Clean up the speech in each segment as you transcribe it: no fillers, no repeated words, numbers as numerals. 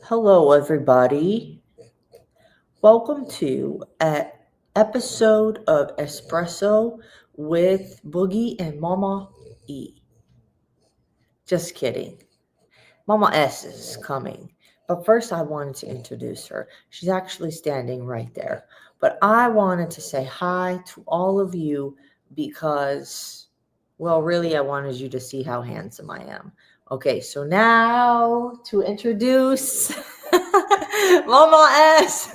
Hello, everybody. Welcome to an episode of Espresso with Boogie and Mama E. Just kidding. Mama S is coming. But first, I wanted to introduce her. She's actually standing right there. But I wanted to say hi to all of you because, well, really, I wanted you to see how handsome I am. Okay, so now to introduce Mama S.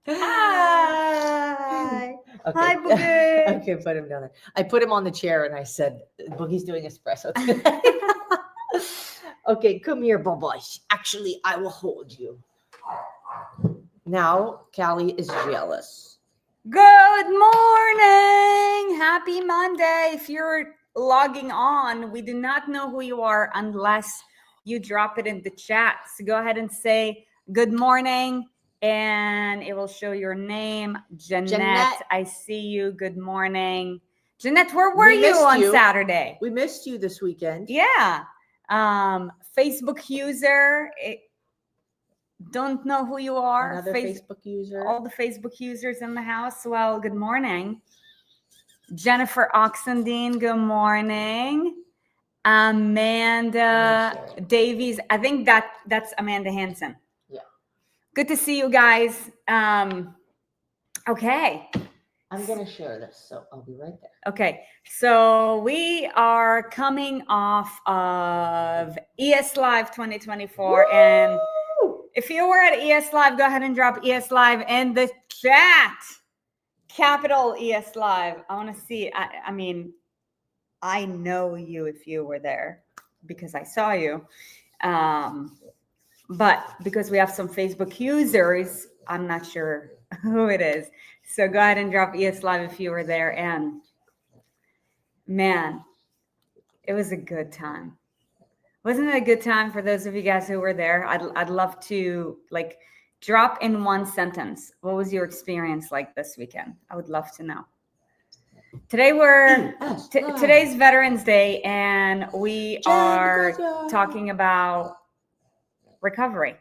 Hi. Okay. Hi, Boogie. Okay, put him down there. I put him on the chair and I said, Boogie's doing espresso today. Okay, come here, Bubba. Actually, I will hold you. Now, Callie is jealous. Good morning. Happy Monday. If you're logging on, we do not know who you are unless you drop it in the chat. So go ahead and say good morning and it will show your name. Jeanette. I see you. Good morning. Jeanette, where were We you missed on you. Saturday? We missed you this weekend. Yeah. Facebook user. Don't know who you are. Another Facebook user. All the Facebook users in the house. Well, good morning. Jennifer Oxendine, good morning. Amanda Davies. I think that's Amanda Hansen. Yeah. Good to see you guys. Okay. I'm going to share this, so I'll be right there. Okay, so we are coming off of ES Live 2024. Woo! And if you were at ES Live, go ahead and drop ES Live in the chat. Capital ES Live. I want to see. I mean, I know you if you were there because I saw you. But because we have some Facebook users, I'm not sure who it is. So go ahead and drop ES Live if you were there. And man, it was a good time. Wasn't it a good time for those of you guys who were there? I'd love to drop in one sentence. What was your experience like this weekend? I would love to know. Today today's Veterans Day, and we are talking about recovery.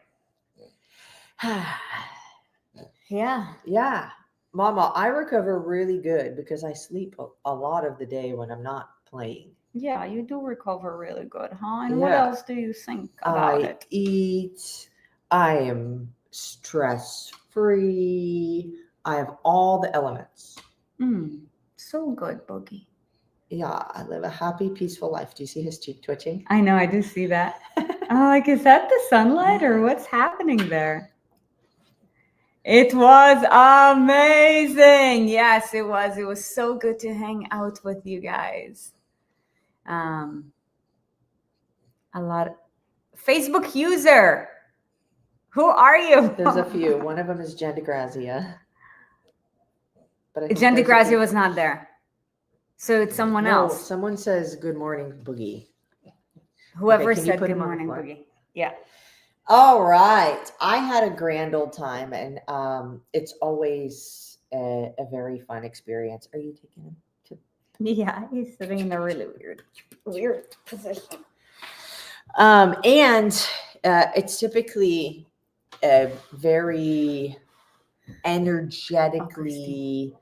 Yeah. Mama, I recover really good because I sleep a lot of the day when I'm not playing. Yeah, you do recover really good, huh? And what else do you think about it? I eat. I am stress-free. I have all the elements. So good, Boogie. Yeah, I live a happy, peaceful life. Do you see his cheek twitching? I know, I do see that. Is that the sunlight or what's happening there? It was amazing. Yes, it was. It was so good to hang out with you guys. A lot of Facebook user. Who are you? There's a few. One of them is Jen DeGrazia. But Jen DeGrazia was not there. So it's someone else. Someone says good morning, Boogie. Whoever said good morning, Boogie. Yeah. All right. I had a grand old time, and it's always a very fun experience. Are you taking him to? Yeah, he's sitting in a really weird position. And it's typically a very energetically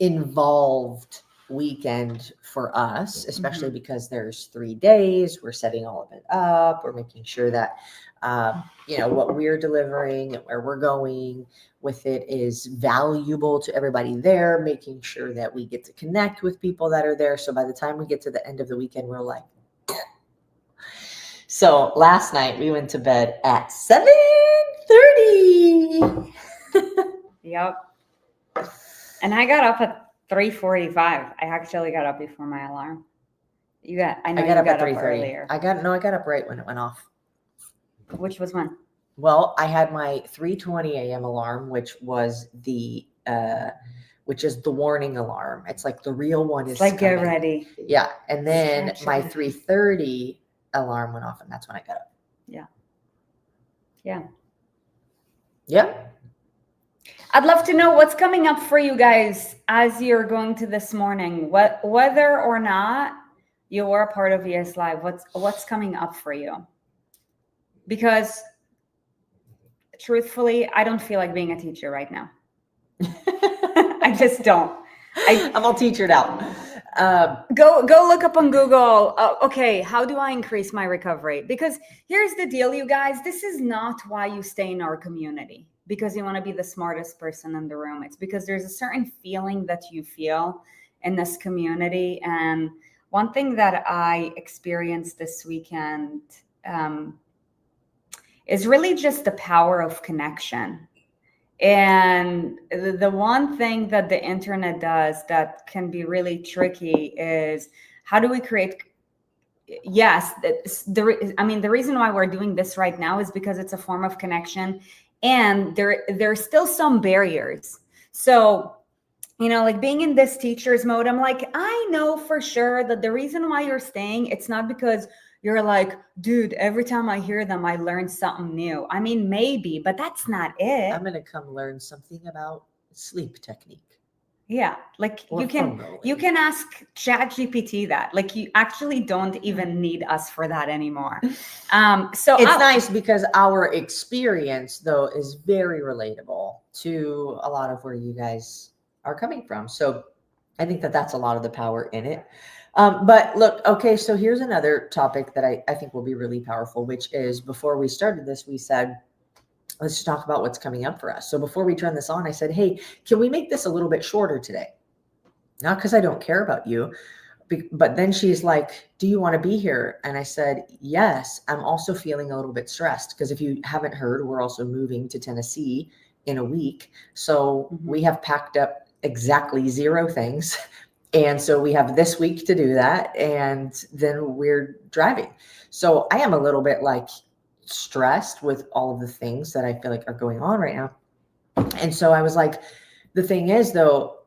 involved weekend for us, especially because there's 3 days. We're setting all of it up. We're making sure that what we're delivering and where we're going with it is valuable to everybody there, making sure that we get to connect with people that are there. So by the time we get to the end of the weekend, we're like, so last night we went to bed at 7:30. Yep. And I got up at 3:45. I actually got up before my alarm. I got up at 3:30 earlier. I got up right when it went off. Which was when? Well, I had my 3:20 a.m. alarm, which is the warning alarm. It's like the real one is like get ready. Yeah, and then my 3:30 alarm went off, and that's when I got up. Yeah. I'd love to know what's coming up for you guys as you're going to this morning. Whether or not you are a part of ES Live, what's coming up for you? because truthfully, I don't feel like being a teacher right now. I just don't. I'm all teachered out. Go look up on Google. Okay, how do I increase my recovery? Because here's the deal, you guys. This is not why you stay in our community, because you want to be the smartest person in the room. It's because there's a certain feeling that you feel in this community. And one thing that I experienced this weekend is really just the power of connection. And the one thing that the internet does that can be really tricky is, how do we create? Yes, the reason why we're doing this right now is because it's a form of connection, and there's still some barriers. So, like being in this teacher's mode, I'm like, I know for sure that the reason why you're staying, it's not because you're like, dude, every time I hear them, I learn something new. I mean, maybe, but that's not it. I'm going to come learn something about sleep technique. Yeah. Like Or you can ask ChatGPT that. Like you actually don't even need us for that anymore. So it's nice because our experience though is very relatable to a lot of where you guys are coming from. So I think that that's a lot of the power in it. But look, okay, so here's another topic that I think will be really powerful, which is, before we started this, we said, let's just talk about what's coming up for us. So before we turn this on, I said, hey, can we make this a little bit shorter today? Not because I don't care about you, but then she's like, do you want to be here? And I said, yes, I'm also feeling a little bit stressed because if you haven't heard, we're also moving to Tennessee in a week. So we have packed up exactly 0 things. And so we have this week to do that. And then we're driving. So I am a little bit like stressed with all of the things that I feel like are going on right now. And so I was like, the thing is though,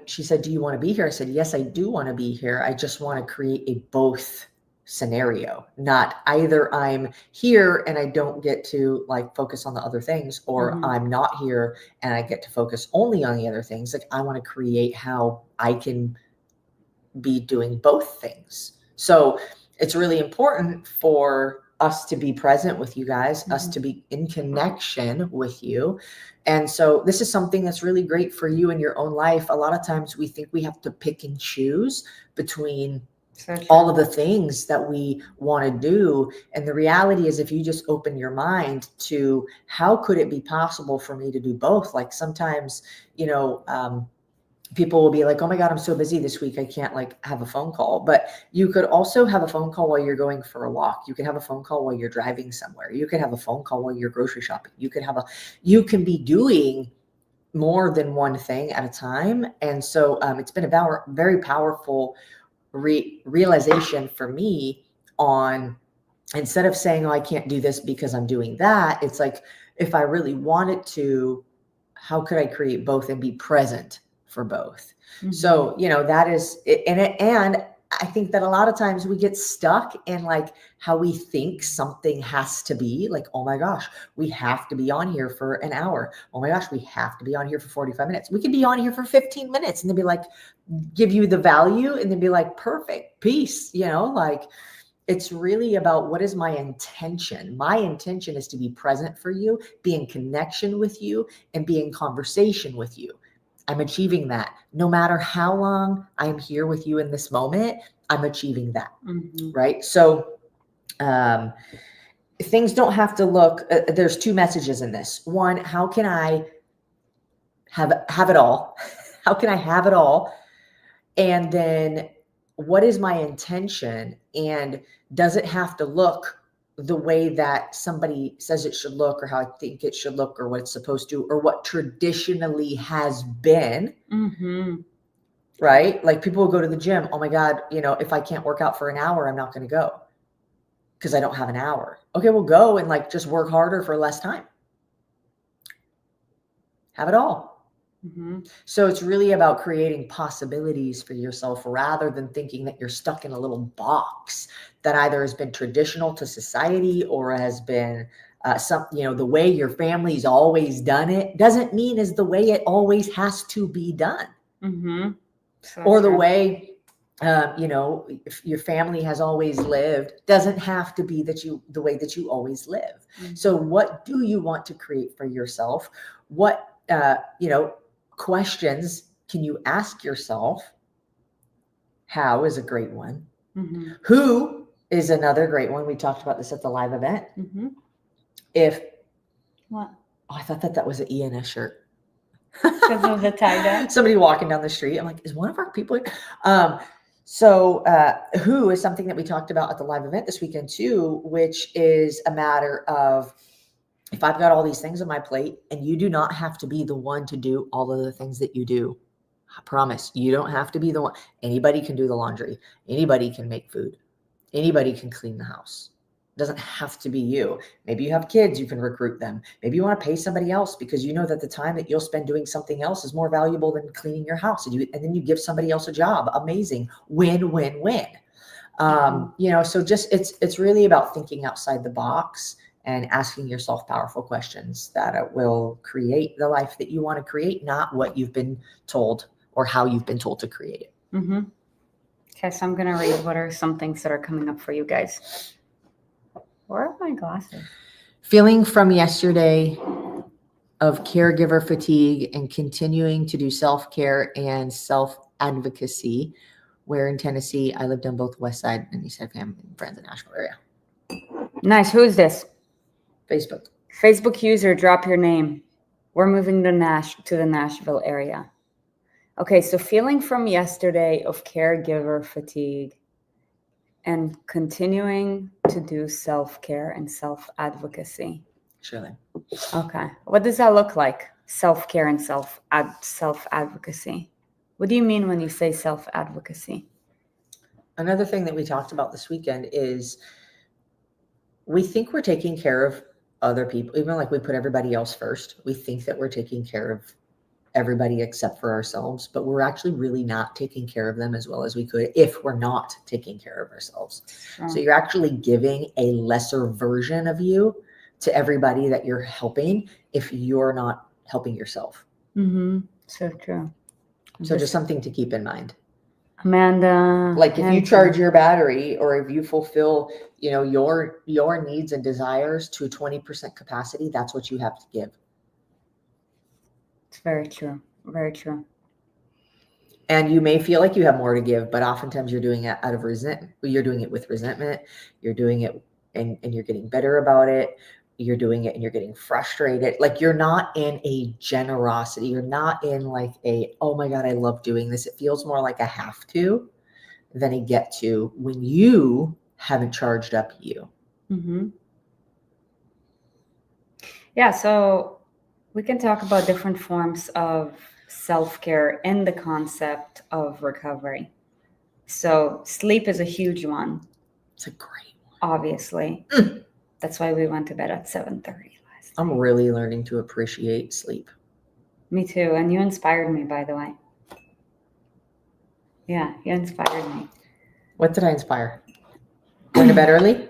she said, do you want to be here? I said, yes, I do want to be here. I just want to create a both scenario, not either I'm here and I don't get to like focus on the other things, or I'm not here and I get to focus only on the other things. Like I want to create how I can be doing both things. So it's really important for us to be present with you guys, us to be in connection with you. And so this is something that's really great for you in your own life. A lot of times we think we have to pick and choose between all of the things that we want to do. And the reality is, if you just open your mind to how could it be possible for me to do both? Like sometimes, people will be like, oh my God, I'm so busy this week. I can't like have a phone call. But you could also have a phone call while you're going for a walk. You can have a phone call while you're driving somewhere. You could have a phone call while you're grocery shopping. You can be doing more than one thing at a time. And so it's been a very powerful realization for me on, instead of saying, oh, I can't do this because I'm doing that. It's like, if I really wanted to, how could I create both and be present for both? So, that is it. And I think that a lot of times we get stuck in like how we think something has to be like, oh my gosh, we have to be on here for an hour. Oh my gosh, we have to be on here for 45 minutes. We could be on here for 15 minutes and then be like, give you the value and then be like, perfect, peace. Like it's really about, what is my intention? My intention is to be present for you, be in connection with you, and be in conversation with you. I'm achieving that. No matter how long I'm here with you in this moment, I'm achieving that. Right? So things don't have to look, there's 2 messages in this. One, how can I have it all? How can I have it all? And then what is my intention? And does it have to look the way that somebody says it should look, or how I think it should look, or what it's supposed to, or what traditionally has been? Right? Like people will go to the gym. Oh my God, if I can't work out for an hour, I'm not going to go because I don't have an hour. Okay, we'll go and like just work harder for less time. Have it all. So it's really about creating possibilities for yourself rather than thinking that you're stuck in a little box that either has been traditional to society or has been the way your family's always done it doesn't mean is the way it always has to be done. Or the way If your family has always lived, doesn't have to be the way that you always live. Mhm. So what do you want to create for yourself? What, questions can you ask yourself? How is a great one. Mhm. Who is another great one. We talked about this at the live event. Mhm. If, What? I thought that was an ENS shirt. Because of the tie-dye? Somebody walking down the street. I'm like, is one of our people here? Who is something that we talked about at the live event this weekend too, which is a matter of, if I've got all these things on my plate and you do not have to be the one to do all of the things that you do. I promise you don't have to be the one. Anybody can do the laundry. Anybody can make food. Anybody can clean the house. It doesn't have to be you. Maybe you have kids, you can recruit them. Maybe you want to pay somebody else because you know that the time that you'll spend doing something else is more valuable than cleaning your house. And then you give somebody else a job. Amazing. Win, win, win. So just it's really about thinking outside the box and asking yourself powerful questions that will create the life that you want to create, not what you've been told or how you've been told to create it. Mm-hmm. Okay, so I'm going to read what are some things that are coming up for you guys. Where are my glasses? Feeling from yesterday of caregiver fatigue and continuing to do self-care and self-advocacy. Where in Tennessee, I lived on both West Side and East Side, family and friends in Nashville area. Nice. Who is this? Facebook. Facebook user, drop your name. We're moving to the Nashville area. Okay, so feeling from yesterday of caregiver fatigue and continuing to do self-care and self-advocacy. Surely. Okay. What does that look like? Self-care and self-advocacy. What do you mean when you say self-advocacy? Another thing that we talked about this weekend is we think we're taking care of other people, even like we put everybody else first. We think that we're taking care of everybody except for ourselves, but we're actually really not taking care of them as well as we could if we're not taking care of ourselves. Sure. So you're actually giving a lesser version of you to everybody that you're helping if you're not helping yourself. Mm-hmm. So true. So just something to keep in mind. Amanda. Like if you charge your battery or if you fulfill, your needs and desires to 20% capacity, that's what you have to give. It's very true. Very true. And you may feel like you have more to give, but oftentimes you're doing it out of resentment. You're doing it with resentment. You're doing it and you're getting bitter about it. You're doing it and you're getting frustrated. Like you're not in a generosity. You're not in like oh my God, I love doing this. It feels more like a have to than a get to when you haven't charged up you. Mm-hmm. Yeah, so we can talk about different forms of self-care in the concept of recovery. So sleep is a huge one. It's a great one. Obviously. That's why we went to bed at 7:30 last night. I'm really learning to appreciate sleep. Me too. And you inspired me, by the way. Yeah, you inspired me. What did I inspire? Going to bed early?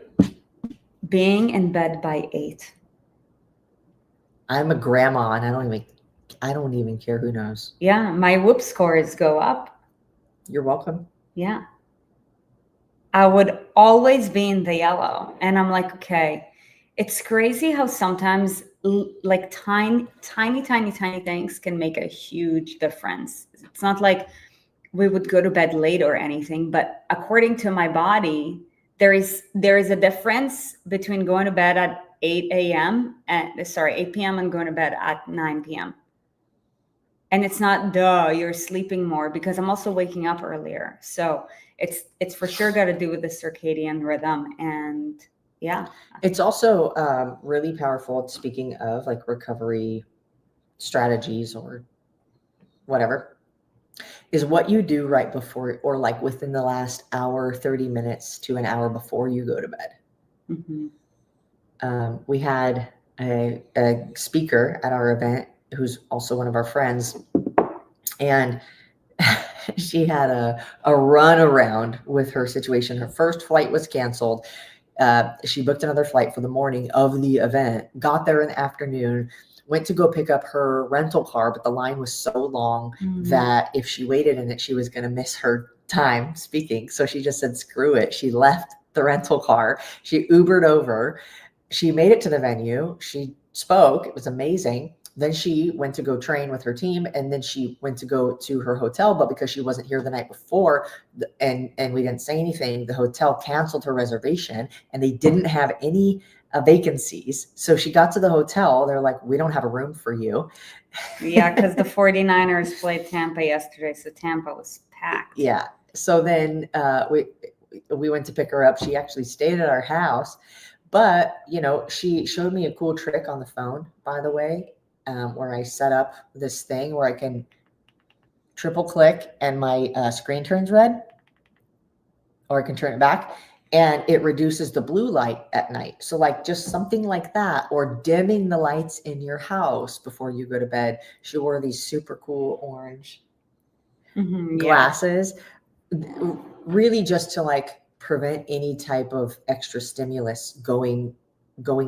Being in bed by 8. I'm a grandma and I don't even care who knows. Yeah, my whoop scores go up. You're welcome. Yeah. I would always be in the yellow. And I'm like, okay, it's crazy how sometimes like tiny things can make a huge difference. It's not like we would go to bed late or anything, but according to my body, there is a difference between going to bed at 8 p.m. and going to bed at 9 p.m. And it's not you're sleeping more because I'm also waking up earlier. So it's for sure got to do with the circadian rhythm. And yeah. It's also really powerful. Speaking of like recovery strategies or whatever, is what you do right before or like within the last hour, 30 minutes to an hour before you go to bed. Mm-hmm. We had a speaker at our event who's also one of our friends, and she had a run around with her situation. Her first flight was canceled. She booked another flight for the morning of the event, got there in the afternoon, went to go pick up her rental car, but the line was so long that if she waited in it, she was going to miss her time speaking. So she just said, screw it. She left the rental car. She Ubered over. She made it to the venue. She spoke. It was amazing. Then she went to go train with her team, and then she went to go to her hotel. But because she wasn't here the night before, and we didn't say anything, the hotel canceled her reservation, and they didn't have any vacancies. So she got to the hotel. They're like, we don't have a room for you. Yeah, because the 49ers played Tampa yesterday, so Tampa was packed. Yeah. So then we went to pick her up. She actually stayed at our house, but she showed me a cool trick on the phone, by the way, where I set up this thing where I can triple click and my screen turns red, or I can turn it back, and it reduces the blue light at night. So like just something like that, or dimming the lights in your house before you go to bed. She wore these super cool orange glasses, really just to like prevent any type of extra stimulus going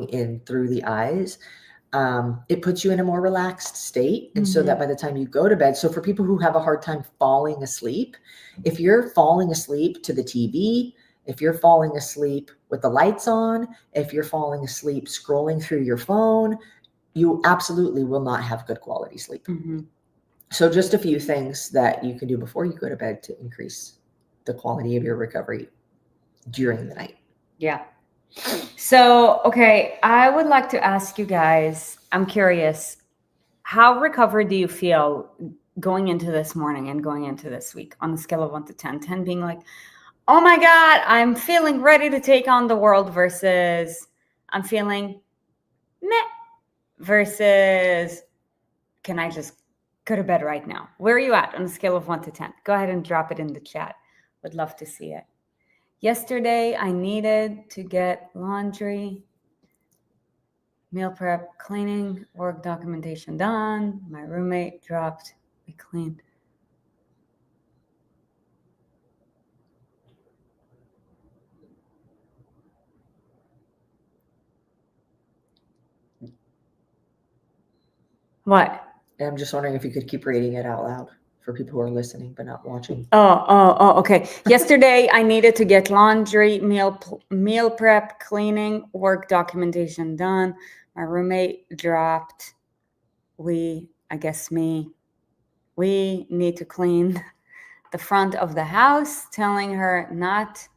in through the eyes. It puts you in a more relaxed state, and so that by the time you go to bed, so for people who have a hard time falling asleep, if you're falling asleep to the TV, if you're falling asleep with the lights on, if you're falling asleep scrolling through your phone, you absolutely will not have good quality sleep. So just a few things that you can do before you go to bed to increase the quality of your recovery during the night. Yeah. So, okay, I would like to ask you guys, I'm curious, how recovered do you feel going into this morning and going into this week on a scale of 1 to 10? 10 being like, oh my God, I'm feeling ready to take on the world, versus I'm feeling meh, versus can I just go to bed right now? Where are you at on a scale of 1 to 10? Go ahead and drop it in the chat. Would love to see it. Yesterday, I needed to get laundry, meal prep, cleaning, work documentation done. My roommate dropped, we cleaned. What? I'm just wondering if you could keep reading it out loud for people who are listening but not watching. Okay. Yesterday, I needed to get laundry, meal prep, cleaning, work documentation done. My roommate dropped. We need to clean the front of the house, telling her not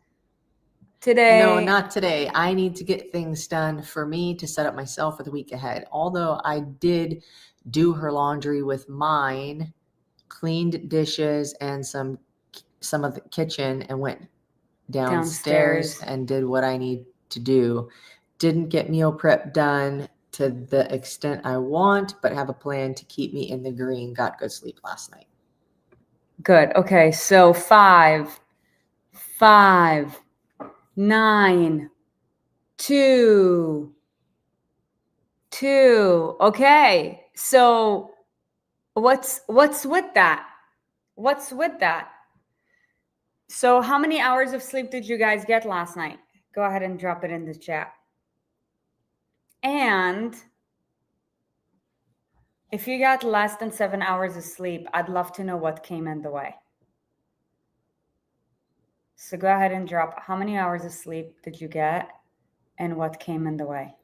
today. No, not today. I need to get things done for me to set up myself for the week ahead. Although I did do her laundry with mine, cleaned dishes and some of the kitchen, and went downstairs and did what I need to do. Didn't get meal prep done to the extent I want, but have a plan to keep me in the green. Got good sleep last night. Good. Okay. So 5, 9, 2. Okay. So what's with that? What's with that? So how many hours of sleep did you guys get last night? Go ahead and drop it in the chat. And if you got less than 7 hours of sleep, I'd love to know what came in the way. So go ahead and drop how many hours of sleep did you get and what came in the way.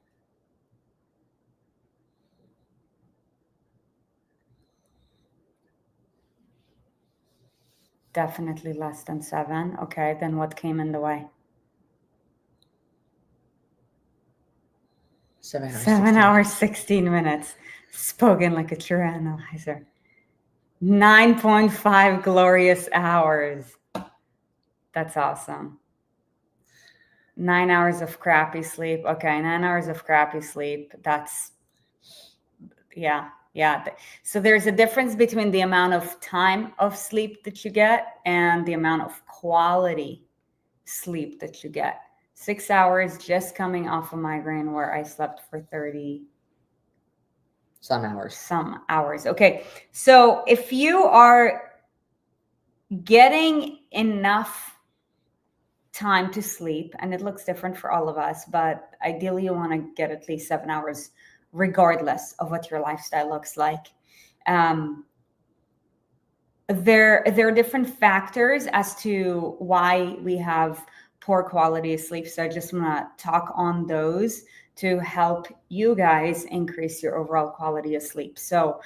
Definitely less than 7. Okay, then what came in the way? 7 hours. 7 hours, 16 minutes. Spoken like a true analyzer. 9.5 glorious hours. That's awesome. 9 hours of crappy sleep. Okay, 9 hours of crappy sleep. That's, yeah. So there's a difference between the amount of time of sleep that you get and the amount of quality sleep that you get. 6 hours just coming off a migraine where I slept for 30 some hours. Okay. So if you are getting enough time to sleep, and it looks different for all of us, but ideally you want to get at least 7 hours regardless of what your lifestyle looks like. there are different factors as to why we have poor quality of sleep. So I just want to talk on those to help you guys increase your overall quality of sleep. So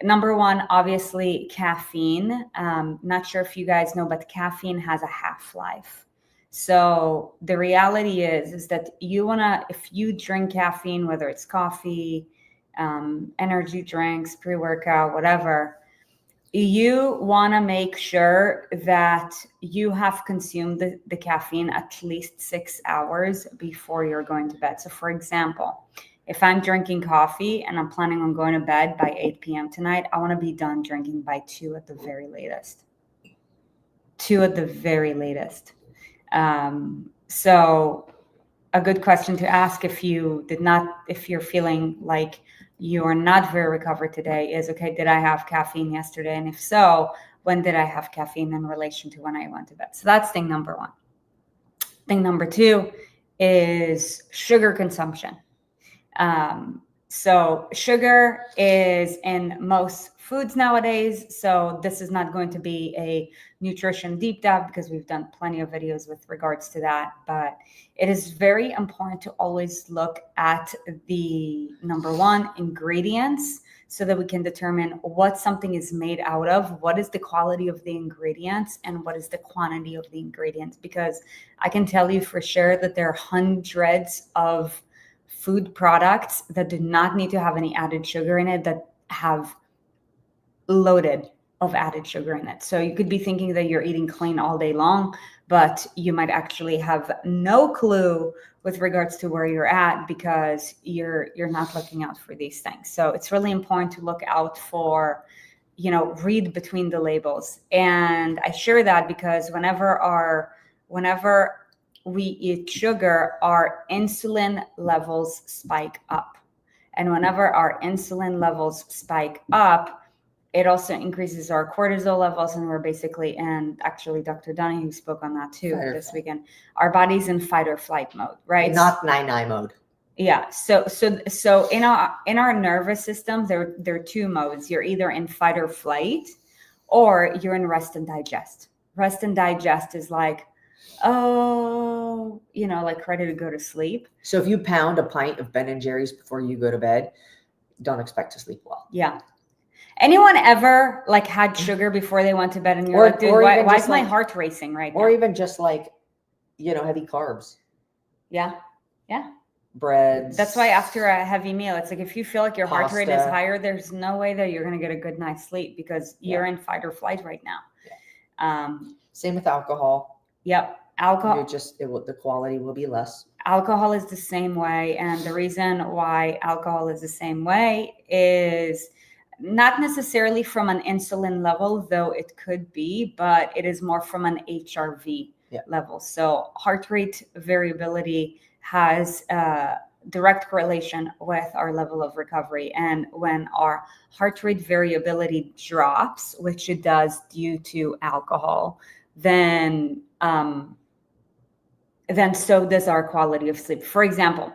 number one, obviously caffeine. Not sure if you guys know, but caffeine has a half-life. So the reality is that if you drink caffeine, whether it's coffee, energy drinks, pre-workout, whatever, you want to make sure that you have consumed the caffeine at least 6 hours before you're going to bed. So for example, if I'm drinking coffee and I'm planning on going to bed by 8 p.m. tonight, I want to be done drinking by 2 at the very latest. 2 at the very latest. So a good question to ask if you're feeling like you are not very recovered today is, okay, did I have caffeine yesterday? And if so, when did I have caffeine in relation to when I went to bed? So that's thing number one. Thing number two is sugar consumption. So sugar is in most foods nowadays. So this is not going to be a nutrition deep dive because we've done plenty of videos with regards to that. But it is very important to always look at the number one, ingredients, so that we can determine what something is made out of, what is the quality of the ingredients, and what is the quantity of the ingredients. Because I can tell you for sure that there are hundreds of food products that do not need to have any added sugar in it that have loaded of added sugar in it. So you could be thinking that you're eating clean all day long, but you might actually have no clue with regards to where you're at because you're not looking out for these things. So it's really important to look out for, read between the labels. And I share that because whenever we eat sugar, our insulin levels spike up. And whenever our insulin levels spike up, it also increases our cortisol levels. And we're basically, and actually Dr. Donahue spoke on that too this weekend, our body's in fight or flight mode, right? Not 9-9 mode. Yeah. So in our nervous system, there are two modes. You're either in fight or flight, or you're in rest and digest. Rest and digest is like, like ready to go to sleep. So if you pound a pint of Ben and Jerry's before you go to bed, don't expect to sleep well. Yeah. Anyone ever had sugar before they went to bed and you're like, dude, why is my heart racing right now? Or even just heavy carbs. Yeah. Yeah. Breads. That's why after a heavy meal, it's like if you feel like your heart rate is higher, there's no way that you're going to get a good night's sleep because you're in fight or flight right now. Yeah. Same with alcohol. Yep. Alcohol. The quality will be less. Alcohol is the same way. And the reason why alcohol is the same way is not necessarily from an insulin level, though it could be, but it is more from an HRV level. So heart rate variability has a direct correlation with our level of recovery. And when our heart rate variability drops, which it does due to alcohol, then so does our quality of sleep. For example,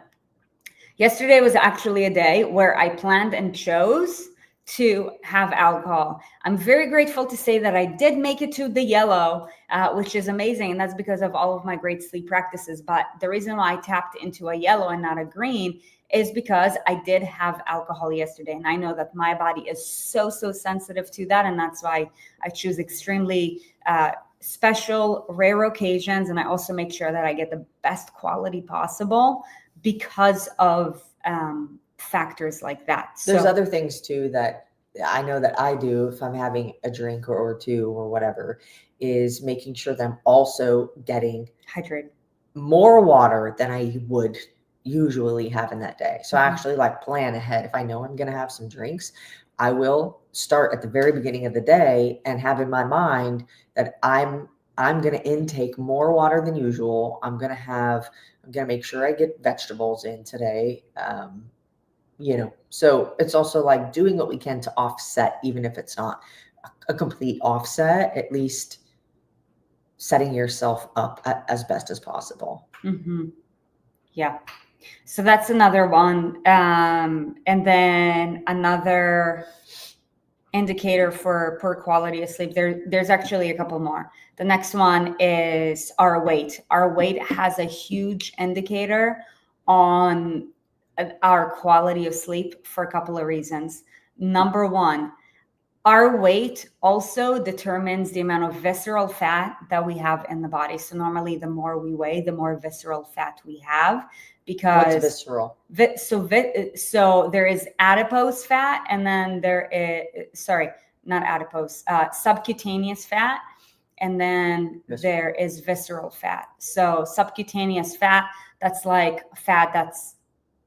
yesterday was actually a day where I planned and chose to have alcohol. I'm very grateful to say that I did make it to the yellow, which is amazing. And that's because of all of my great sleep practices. But the reason why I tapped into a yellow and not a green is because I did have alcohol yesterday. And I know that my body is so sensitive to that. And that's why I choose extremely special, rare occasions. And I also make sure that I get the best quality possible because of factors like that. There's other things too that I know that I do if I'm having a drink or two or whatever, is making sure that I'm also getting hydrated, more water than I would usually have in that day. So I actually plan ahead. If I know I'm going to have some drinks, I will start at the very beginning of the day and have in my mind that I'm going to intake more water than usual. I'm going to make sure I get vegetables in today. So it's also doing what we can to offset, even if it's not a complete offset, at least setting yourself up as best as possible. Mm-hmm. Yeah. So that's another one. And then another indicator for poor quality of sleep. There's actually a couple more. The next one is our weight. Our weight has a huge indicator on our quality of sleep for a couple of reasons. Number one, our weight also determines the amount of visceral fat that we have in the body. So normally the more we weigh, the more visceral fat we have, because What's visceral? So there is adipose fat, and then there is, not adipose, subcutaneous fat, and then there is visceral fat. So subcutaneous fat, that's like fat that's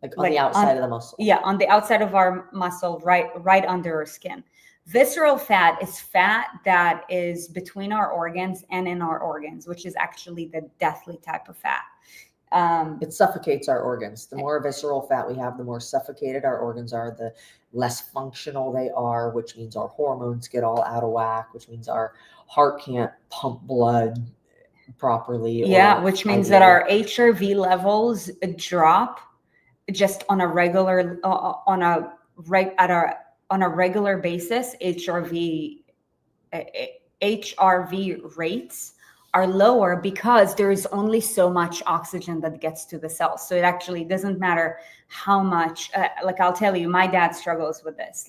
like on the outside of the muscle. Yeah, on the outside of our muscle, right under our skin. Visceral fat is fat that is between our organs and in our organs, which is actually the deathly type of fat. It suffocates our organs. The more visceral fat we have, the more suffocated our organs are, the less functional they are, which means our hormones get all out of whack, which means our heart can't pump blood properly. Yeah, which means that our HRV levels drop just on a regular regular basis. HRV rates are lower because there is only so much oxygen that gets to the cells. So it actually doesn't matter how much, like I'll tell you, my dad struggles with this.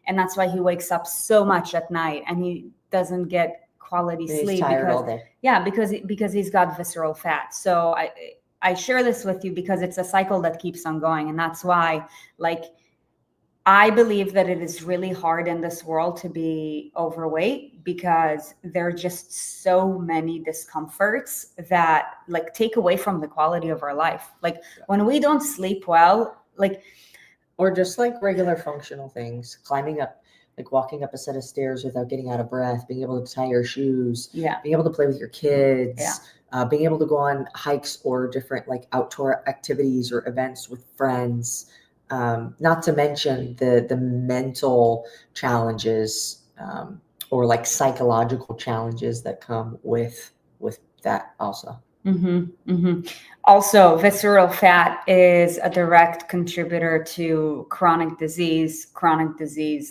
And that's why he wakes up so much at night and he doesn't get quality sleep. He's tired all day. Yeah, because he's got visceral fat. So I share this with you because it's a cycle that keeps on going. And that's why, I believe that it is really hard in this world to be overweight, because there are just so many discomforts that take away from the quality of our life. When we don't sleep well, or just regular functional things, climbing up, walking up a set of stairs without getting out of breath, being able to tie your shoes, being able to play with your kids, being able to go on hikes or different outdoor activities or events with friends. Not to mention the mental challenges or psychological challenges that come with that also. Also, visceral fat is a direct contributor to chronic disease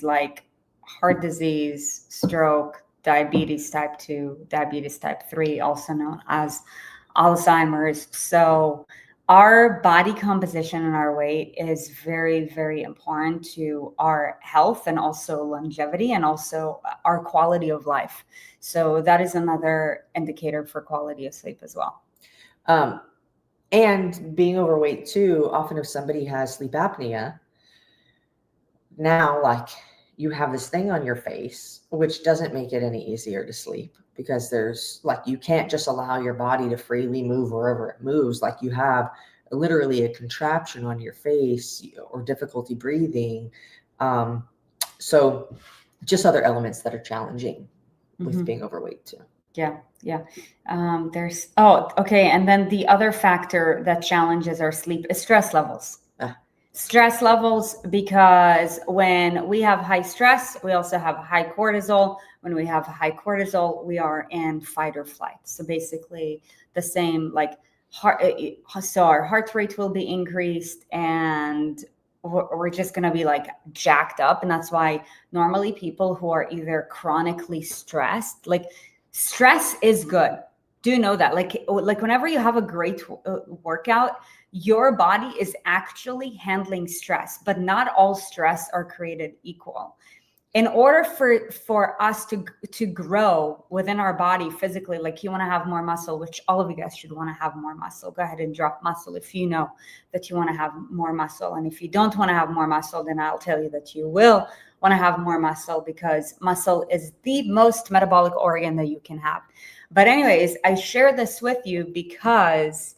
like heart disease, stroke, diabetes type 2, diabetes type 3, also known as Alzheimer's. So our body composition and our weight is very, very important to our health and also longevity and also our quality of life. So that is another indicator for quality of sleep as well. And being overweight too, often if somebody has sleep apnea, now you have this thing on your face, which doesn't make it any easier to sleep, because there's you can't just allow your body to freely move wherever it moves. You have literally a contraption on your face or difficulty breathing. So just other elements that are challenging with being overweight too. Yeah. And then the other factor that challenges our sleep is stress levels. Stress levels, because when we have high stress, we also have high cortisol. When we have high cortisol, we are in fight or flight. So basically the same, so our heart rate will be increased and we're just going to be jacked up. And that's why normally people who are either chronically stressed, stress is good. Do you know that? Whenever you have a great workout, your body is actually handling stress, but not all stress are created equal. In order for us to grow within our body physically, you want to have more muscle, which all of you guys should want to have more muscle. Go ahead and drop muscle if you know that you want to have more muscle. And if you don't want to have more muscle, then I'll tell you that you will want to have more muscle, because muscle is the most metabolic organ that you can have. But anyways, I share this with you because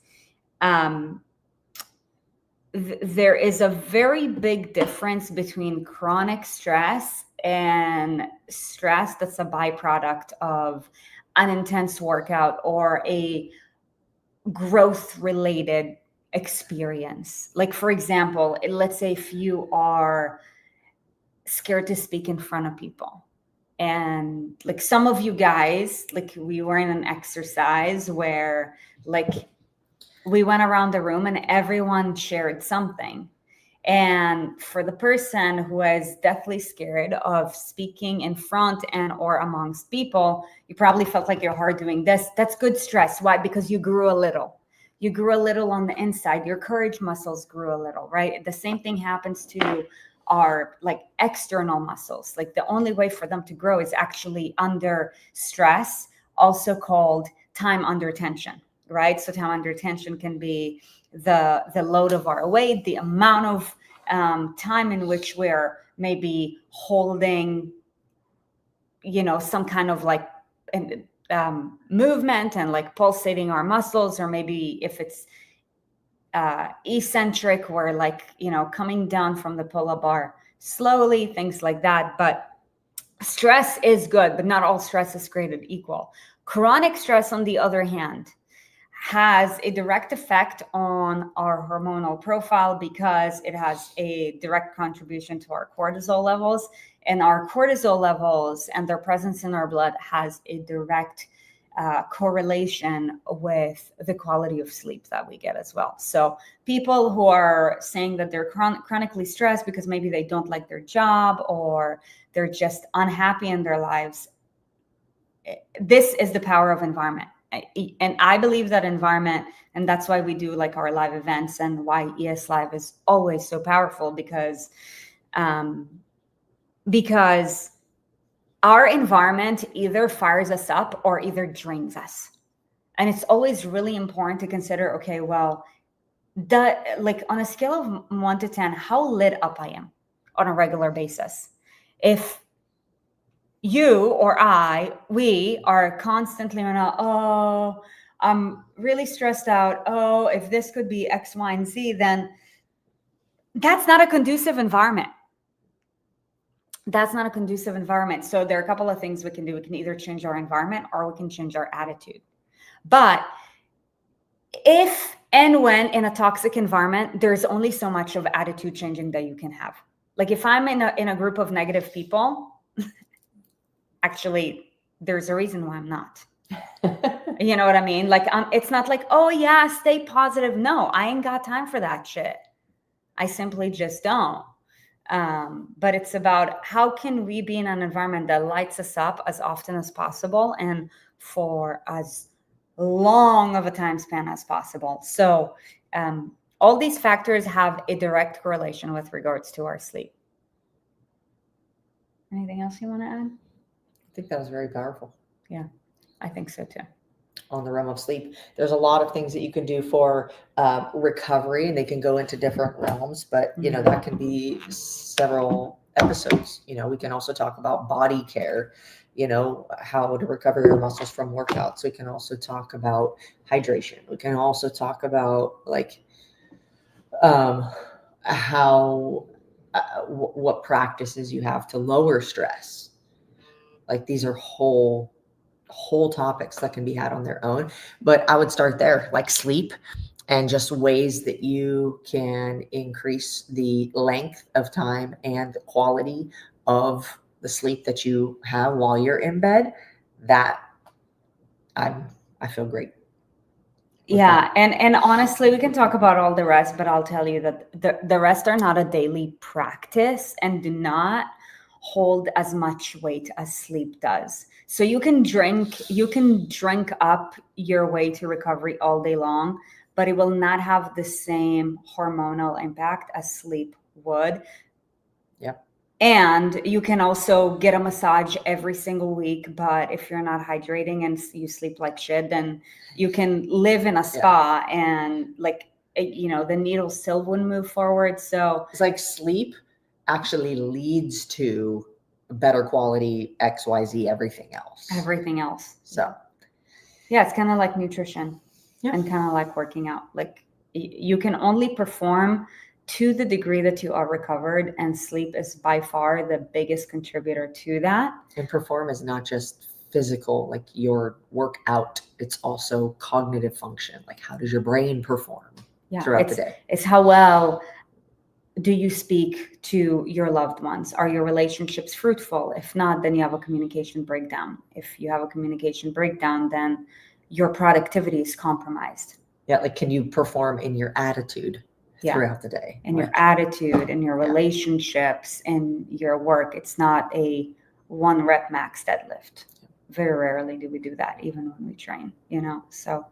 there is a very big difference between chronic stress and stress that's a byproduct of an intense workout or a growth-related experience. For example, let's say if you are scared to speak in front of people, and some of you guys, we were in an exercise where we went around the room and everyone shared something. And for the person who is deathly scared of speaking in front and or amongst people, you probably felt like your heart doing this. That's good stress. Why? Because you grew a little. You grew a little on the inside. Your courage muscles grew a little, right? The same thing happens to our like external muscles. Like the only way for them to grow is actually under stress, also called time under tension, right? So time under tension can be the load of our weight, the amount of time in which we're maybe holding, some kind of like movement and like pulsating our muscles, or maybe if it's eccentric, we're like, coming down from the pull-up bar slowly, things like that. But stress is good, but not all stress is created equal. Chronic stress, on the other hand, has a direct effect on our hormonal profile because it has a direct contribution to our cortisol levels, and our cortisol levels and their presence in our blood has a direct correlation with the quality of sleep that we get as well. So people who are saying that they're chronically stressed because maybe they don't like their job or they're just unhappy in their lives, this is the power of environment. And I believe that environment, and that's why we do like our live events and why ES Live is always so powerful, because our environment either fires us up or either drains us. And it's always really important to consider, okay, well, like on a scale of 1 to 10, how lit up I am on a regular basis. If you or we are constantly I'm really stressed out. Oh, if this could be X, Y, and Z, then that's not a conducive environment. That's not a conducive environment. So there are a couple of things we can do. We can either change our environment or we can change our attitude. But if and when in a toxic environment, there's only so much of attitude changing that you can have. Like if I'm in a group of negative people, actually, there's a reason why I'm not. You know what I mean? Like, it's not like, oh yeah, stay positive. No, I ain't got time for that shit. I simply just don't. But it's about how can we be in an environment that lights us up as often as possible and for as long of a time span as possible. So all these factors have a direct correlation with regards to our sleep. Anything else you want to add? I think that was very powerful. Yeah, I think so too. On the realm of sleep, there's a lot of things that you can do for recovery, and they can go into different realms, but that can be several episodes. We can also talk about body care, how to recover your muscles from workouts. We can also talk about hydration. We can also talk about like how what practices you have to lower stress. Like these are whole topics that can be had on their own, but I would start there, like sleep, and just ways that you can increase the length of time and the quality of the sleep that you have while you're in bed. That I feel great. Yeah, and honestly, we can talk about all the rest, but I'll tell you that the rest are not a daily practice and do not hold as much weight as sleep does. So you can drink up your way to recovery all day long, but it will not have the same hormonal impact as sleep would. Yep. And you can also get a massage every single week, but if you're not hydrating and you sleep like shit, then you can live in a spa and like, the needle still wouldn't move forward. So it's like sleep actually leads to better quality XYZ everything else. So yeah, it's kind of like nutrition and kind of like working out. Like you can only perform to the degree that you are recovered, and sleep is by far the biggest contributor to that. And perform is not just physical, like your workout, it's also cognitive function. Like how does your brain perform throughout the day? It's how well do you speak to your loved ones? Are your relationships fruitful? If not, then you have a communication breakdown. If you have a communication breakdown, then your productivity is compromised. Yeah, like can you perform in your attitude? Yeah. throughout the day. And your attitude and your Yeah. relationships and your work. It's not a 1 rep max deadlift. Very rarely do we do that, even when we train, so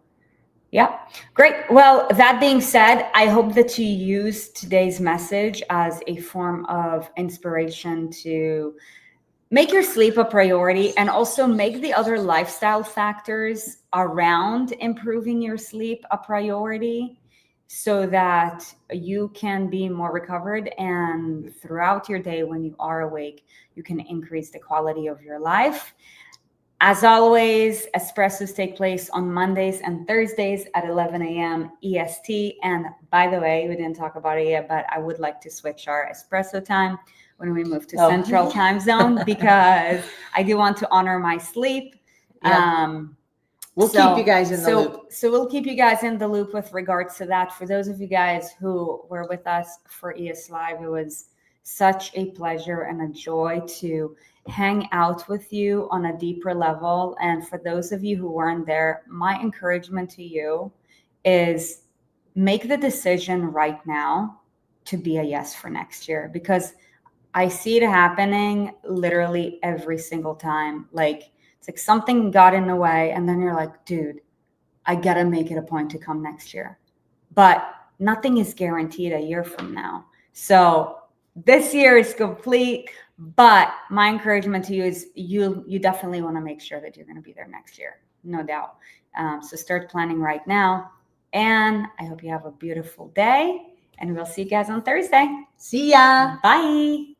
yeah, great. Well, that being said, I hope that you use today's message as a form of inspiration to make your sleep a priority and also make the other lifestyle factors around improving your sleep a priority so that you can be more recovered, and throughout your day when you are awake, you can increase the quality of your life. As always, espressos take place on Mondays and Thursdays at 11 a.m. EST. And by the way, we didn't talk about it yet, but I would like to switch our espresso time when we move to Central Time Zone, because I do want to honor my sleep. Yeah. We'll keep you guys in the loop. So we'll keep you guys in the loop with regards to that. For those of you guys who were with us for ES Live, it was such a pleasure and a joy to hang out with you on a deeper level. And for those of you who weren't there, my encouragement to you is make the decision right now to be a yes for next year, because I see it happening literally every single time. Like, it's like something got in the way, and then you're like, dude, I gotta make it a point to come next year. But nothing is guaranteed a year from now. So this year is complete, but my encouragement to you is you definitely want to make sure that you're going to be there next year, no doubt. So start planning right now, and I hope you have a beautiful day, and we'll see you guys on Thursday. See ya. Bye.